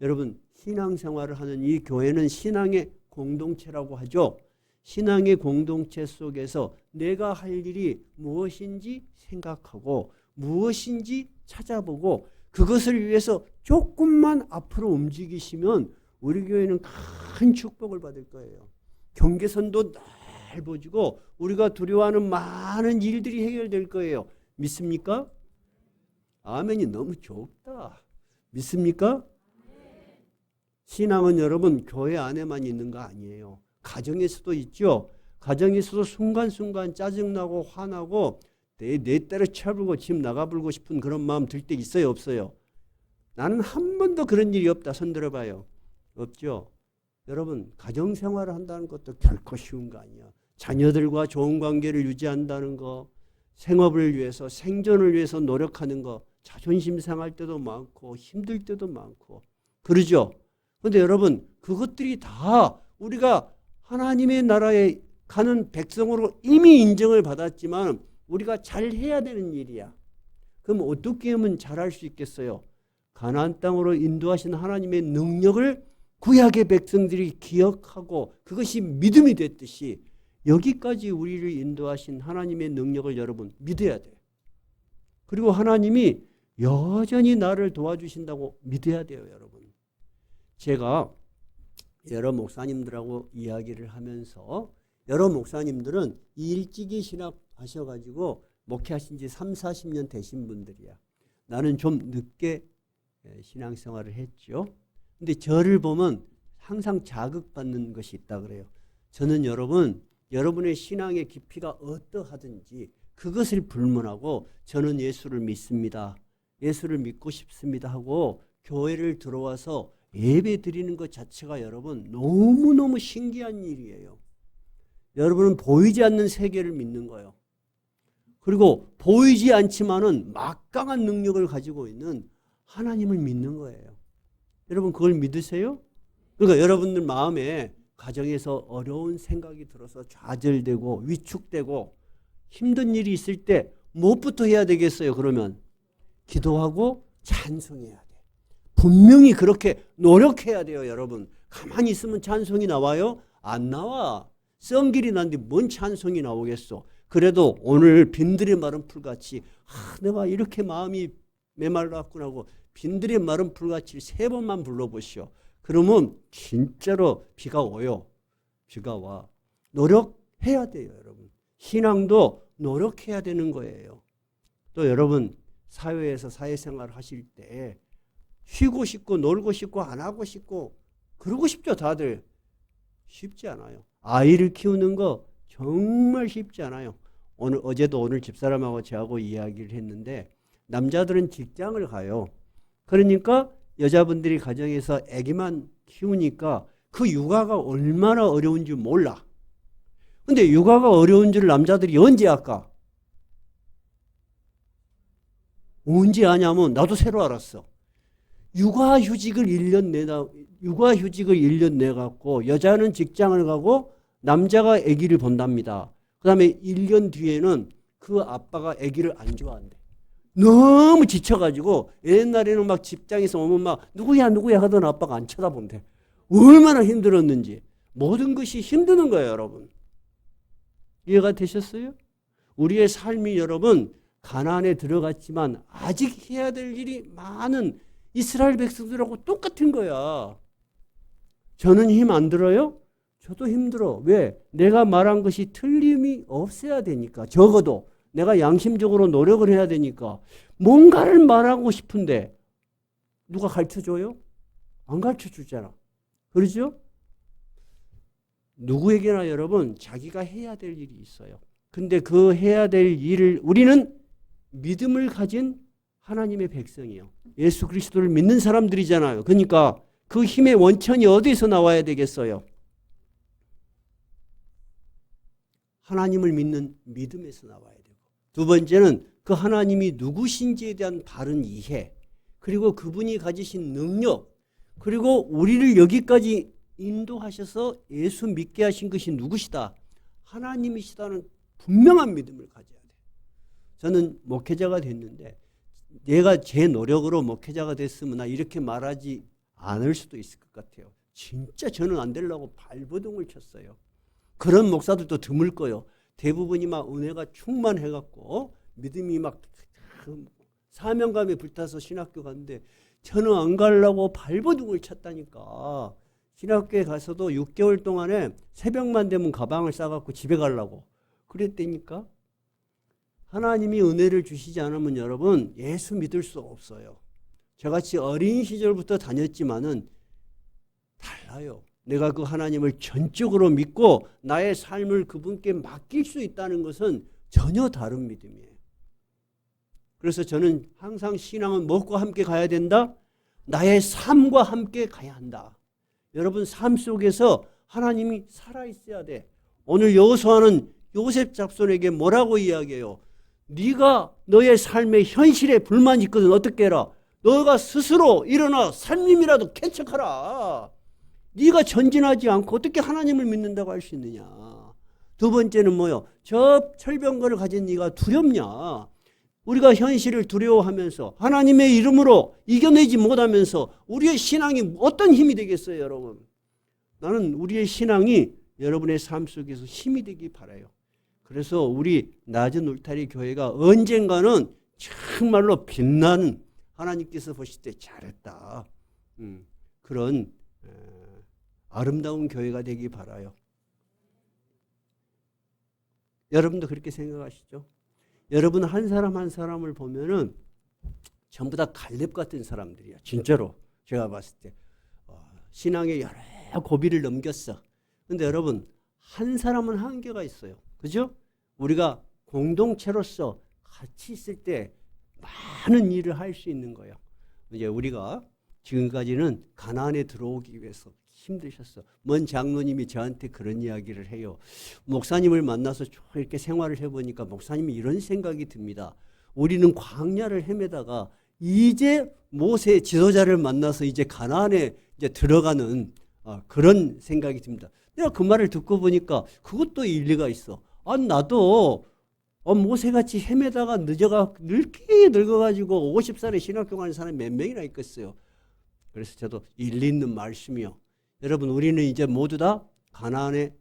여러분 신앙생활을 하는 이 교회는 신앙의 공동체라고 하죠. 신앙의 공동체 속에서 내가 할 일이 무엇인지 생각하고 무엇인지 찾아보고 그것을 위해서 조금만 앞으로 움직이시면 우리 교회는 큰 축복을 받을 거예요. 경계선도 넓어지고 우리가 두려워하는 많은 일들이 해결될 거예요. 믿습니까? 아멘이 너무 좁다. 믿습니까? 신앙은 여러분 교회 안에만 있는 거 아니에요. 가정에서도 있죠. 가정에서도 순간순간 짜증나고 화나고 내 딸을 쳐불고 집 나가불고 싶은 그런 마음 들 때 있어요, 없어요? 나는 한 번도 그런 일이 없다. 손 들어봐요. 없죠? 여러분 가정생활을 한다는 것도 결코 쉬운 거 아니야. 자녀들과 좋은 관계를 유지한다는 거, 생업을 위해서 생존을 위해서 노력하는 거 자존심 상할 때도 많고 힘들 때도 많고 그러죠. 그런데 여러분 그것들이 다 우리가 하나님의 나라에 가는 백성으로 이미 인정을 받았지만 우리가 잘해야 되는 일이야. 그럼 어떻게 하면 잘할 수 있겠어요? 가나안 땅으로 인도하신 하나님의 능력을 구약의 백성들이 기억하고 그것이 믿음이 됐듯이 여기까지 우리를 인도하신 하나님의 능력을 여러분 믿어야 돼요. 그리고 하나님이 여전히 나를 도와주신다고 믿어야 돼요, 여러분. 제가 여러 목사님들하고 이야기를 하면서 여러 목사님들은 일찍이 신학하셔가지고 목회하신 지 3, 40년 되신 분들이야. 나는 좀 늦게 신앙생활을 했죠. 근데 저를 보면 항상 자극받는 것이 있다 그래요. 저는 여러분의 신앙의 깊이가 어떠하든지 그것을 불문하고 저는 예수를 믿습니다. 예수를 믿고 싶습니다 하고 교회를 들어와서 예배 드리는 것 자체가 여러분 너무너무 신기한 일이에요. 여러분은 보이지 않는 세계를 믿는 거예요. 그리고 보이지 않지만은 막강한 능력을 가지고 있는 하나님을 믿는 거예요. 여러분 그걸 믿으세요? 그러니까 여러분들 마음에 가정에서 어려운 생각이 들어서 좌절되고 위축되고 힘든 일이 있을 때 무엇부터 해야 되겠어요? 그러면 기도하고 찬송해야 돼. 분명히 그렇게 노력해야 돼요, 여러분. 가만히 있으면 찬송이 나와요? 안 나와. 썩길이 난데 뭔 찬송이 나오겠어. 그래도 오늘 빈들의 마른 풀같이 내가 이렇게 마음이 메말랐구나 하고 빈들의 마른 풀같이 3번만 불러보시오. 그러면 진짜로 비가 오요. 비가 와. 노력해야 돼요, 여러분. 신앙도 노력해야 되는 거예요. 또 여러분 사회에서 사회생활을 하실 때 쉬고 싶고 놀고 싶고 안 하고 싶고 그러고 싶죠, 다들. 쉽지 않아요. 아이를 키우는 거 정말 쉽지 않아요. 어제도 오늘 집사람하고 저하고 이야기를 했는데 남자들은 직장을 가요. 그러니까 여자분들이 가정에서 아기만 키우니까 그 육아가 얼마나 어려운지 몰라. 근데 육아가 어려운 줄 남자들이 언제 할까? 언제 아냐면 나도 새로 알았어. 육아휴직을 1년 내갖고 여자는 직장을 가고 남자가 아기를 본답니다. 그 다음에 1년 뒤에는 그 아빠가 아기를 안 좋아한대. 너무 지쳐가지고 옛날에는 막 직장에서 오면 막 누구야 하던 아빠가 안 쳐다본대. 얼마나 힘들었는지. 모든 것이 힘드는 거예요, 여러분. 이해가 되셨어요? 우리의 삶이 여러분 가나안에 들어갔지만 아직 해야 될 일이 많은 이스라엘 백성들하고 똑같은 거야. 저는 힘 안 들어요? 저도 힘들어. 왜? 내가 말한 것이 틀림이 없어야 되니까. 적어도 내가 양심적으로 노력을 해야 되니까. 뭔가를 말하고 싶은데 누가 가르쳐줘요? 안 가르쳐주잖아. 그러죠? 누구에게나 여러분 자기가 해야 될 일이 있어요. 근데 그 해야 될 일을 우리는 믿음을 가진 하나님의 백성이에요. 예수 그리스도를 믿는 사람들이잖아요. 그러니까 그 힘의 원천이 어디서 나와야 되겠어요? 하나님을 믿는 믿음에서 나와야 되고, 두 번째는 그 하나님이 누구신지에 대한 바른 이해, 그리고 그분이 가지신 능력, 그리고 우리를 여기까지 인도하셔서 예수 믿게 하신 것이 누구시다? 하나님이시다는 분명한 믿음을 가져야 돼요. 저는 목회자가 됐는데 내가 제 노력으로 목회자가 됐으면 나 이렇게 말하지 않을 수도 있을 것 같아요. 진짜 저는 안 되려고 발버둥을 쳤어요. 그런 목사들도 드물 거예요. 대부분이 막 은혜가 충만해갖고 믿음이 막 사명감에 불타서 신학교 갔는데 저는 안 가려고 발버둥을 쳤다니까. 신학교에 가서도 6개월 동안에 새벽만 되면 가방을 싸갖고 집에 가려고 그랬다니까. 하나님이 은혜를 주시지 않으면 여러분 예수 믿을 수 없어요. 저같이 어린 시절부터 다녔지만은 달라요. 내가 그 하나님을 전적으로 믿고 나의 삶을 그분께 맡길 수 있다는 것은 전혀 다른 믿음이에요. 그래서 저는 항상 신앙은 무엇과 함께 가야 된다? 나의 삶과 함께 가야 한다. 여러분 삶 속에서 하나님이 살아있어야 돼. 오늘 여호수아는 요셉 잡손에게 뭐라고 이야기해요? 네가 너의 삶의 현실에 불만이 있거든. 어떻게 해라? 너가 스스로 일어나 삶임이라도 개척하라. 네가 전진하지 않고 어떻게 하나님을 믿는다고 할 수 있느냐. 두 번째는 뭐요? 저 철병거를 가진 네가 두렵냐. 우리가 현실을 두려워하면서 하나님의 이름으로 이겨내지 못하면서 우리의 신앙이 어떤 힘이 되겠어요, 여러분? 나는 우리의 신앙이 여러분의 삶 속에서 힘이 되기 바라요. 그래서 우리 낮은 울타리 교회가 언젠가는 정말로 빛나는, 하나님께서 보실 때 잘했다, 그런 아름다운 교회가 되기 바라요. 여러분도 그렇게 생각하시죠? 여러분 한 사람 한 사람을 보면은 전부 다 갈렙 같은 사람들이야. 진짜로 제가 봤을 때 신앙의 여러 고비를 넘겼어. 근데 여러분 한 사람은 한계가 있어요. 그죠? 우리가 공동체로서 같이 있을 때 많은 일을 할 수 있는 거예요. 이제 우리가 지금까지는 가나안에 들어오기 위해서 힘드셨어. 먼 장로님이 저한테 그런 이야기를 해요. 목사님을 만나서 이렇게 생활을 해보니까 목사님이 이런 생각이 듭니다. 우리는 광야를 헤매다가 이제 모세 지도자를 만나서 이제 가나안에 이제 들어가는 그런 생각이 듭니다. 내가 그 말을 듣고 보니까 그것도 일리가 있어. 나도 모세같이 헤매다가 늙게 늙어가지고 50살에 신학교 가는 사람이 몇 명이나 있겠어요. 그래서 저도 일리 있는 말씀이요. 여러분 우리는 이제 모두 다 가나안에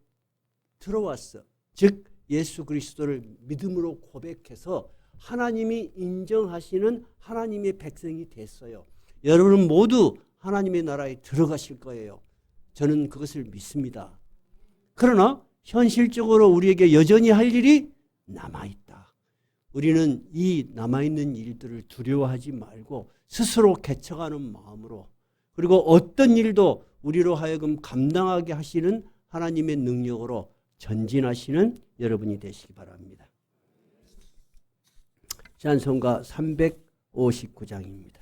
들어왔어. 즉 예수 그리스도를 믿음으로 고백해서 하나님이 인정하시는 하나님의 백성이 됐어요. 여러분은 모두 하나님의 나라에 들어가실 거예요. 저는 그것을 믿습니다. 그러나 현실적으로 우리에게 여전히 할 일이 남아있다. 우리는 이 남아있는 일들을 두려워하지 말고 스스로 개척하는 마음으로, 그리고 어떤 일도 우리로 하여금 감당하게 하시는 하나님의 능력으로 전진하시는 여러분이 되시기 바랍니다. 찬송가 359장입니다.